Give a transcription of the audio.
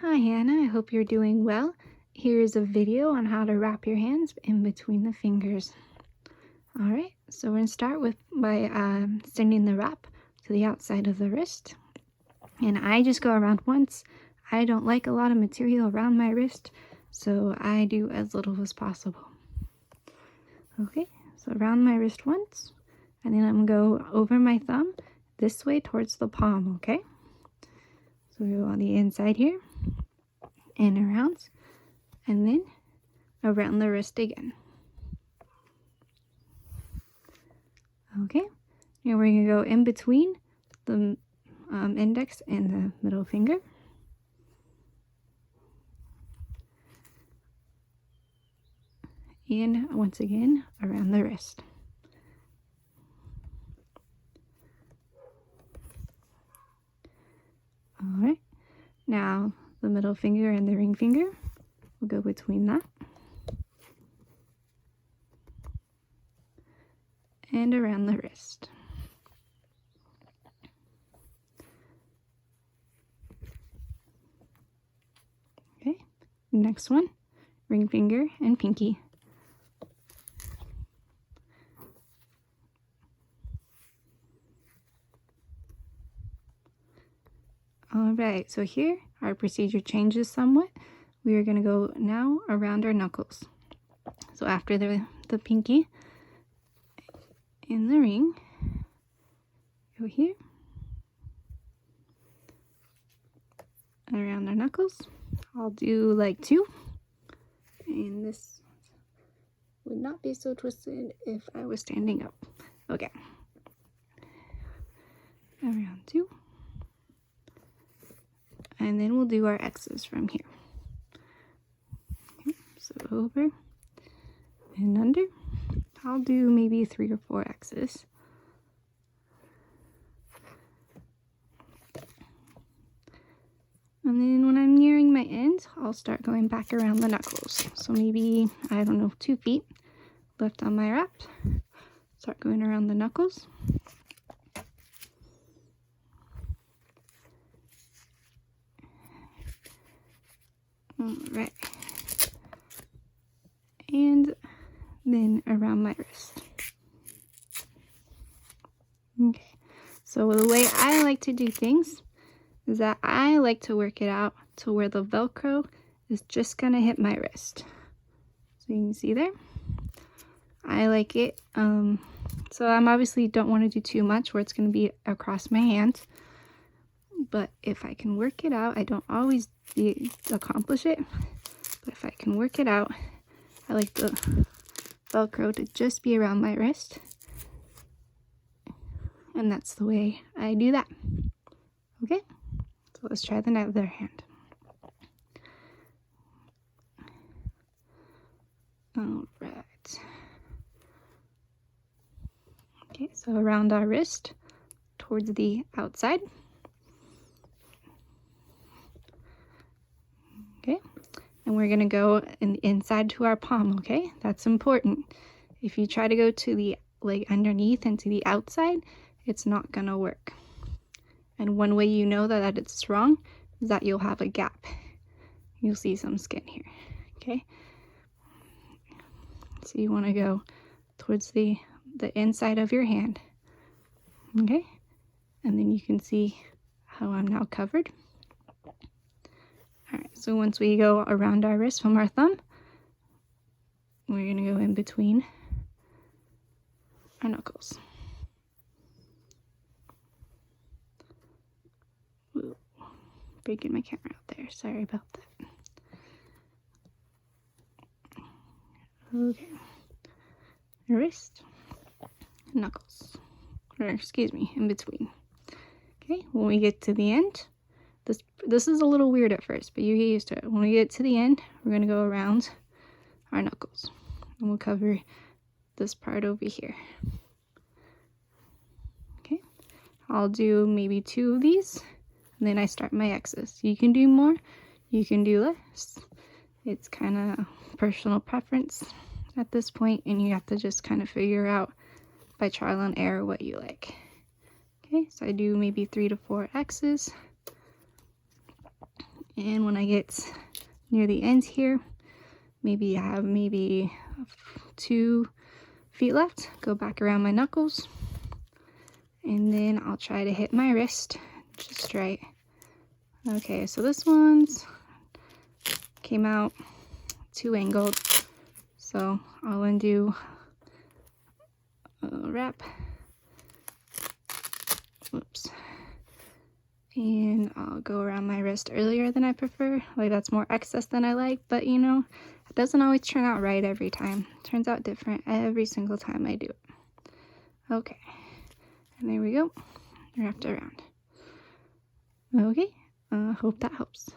Hi Hannah, I hope you're doing well. Here is a video on how to wrap your hands in between the fingers. Alright, so we're going to start by sending the wrap to the outside of the wrist. And I just go around once. I don't like a lot of material around my wrist, so I do as little as possible. Okay, so around my wrist once, and then I'm going to go over my thumb this way towards the palm, okay? So we go on the inside here, and around, and then around the wrist again. Okay, now we're going to go in between the index and the middle finger. And once again, around the wrist. Alright, now the middle finger and the ring finger will go between that. And around the wrist. Okay, next one, ring finger and pinky. Alright, so here our procedure changes somewhat. We are going to go now around our knuckles. So after the pinky and the ring, go here, around our knuckles. I'll do like 2, and this would not be so twisted if I was standing up. Okay, around 2, and then we'll do our X's from here. Okay, so over and under. I'll do maybe 3 or 4 X's. And then when I'm nearing my end, I'll start going back around the knuckles. So maybe, I don't know, 2 feet left on my wrap. Start going around the knuckles. Alright. And then around my wrist. Okay. So the way I like to do things is that I like to work it out to where the Velcro is just gonna hit my wrist. So you can see there. I like it. So I'm obviously don't want to do too much where it's gonna be across my hand. But if I can work it out, I don't always accomplish it. But if I can work it out, I like the Velcro to just be around my wrist. And that's the way I do that. Okay? So let's try the other hand. Alright. Okay, so around our wrist, towards the outside. Okay, and we're going to go inside to our palm, okay? That's important. If you try to go to the, like, underneath and to the outside, it's not going to work. And one way you know that it's wrong is that you'll have a gap. You'll see some skin here, okay? So you want to go towards the inside of your hand, okay? And then you can see how I'm now covered. Alright, so once we go around our wrist from our thumb, we're going to go in between our knuckles. Ooh, breaking my camera out there. Sorry about that. Okay. Wrist, knuckles. Or excuse me, in between. Okay, when we get to the end, this is a little weird at first, but you get used to it. When we get to the end, we're going to go around our knuckles. And we'll cover this part over here. Okay, I'll do maybe 2 of these, and then I start my X's. You can do more, you can do less. It's kind of personal preference at this point, and you have to just kind of figure out by trial and error what you like. Okay, so I do maybe 3 to 4 X's. And when I get near the end here, maybe I have 2 feet left, go back around my knuckles, and then I'll try to hit my wrist just right. Okay, so this one's came out too angled, so I'll undo a wrap. Whoops. And I'll go around my wrist earlier than I prefer. Like, that's more excess than I like, but you know, it doesn't always turn out right every time. It turns out different every single time I do it. Okay, and there we go, wrapped around. Okay, hope that helps.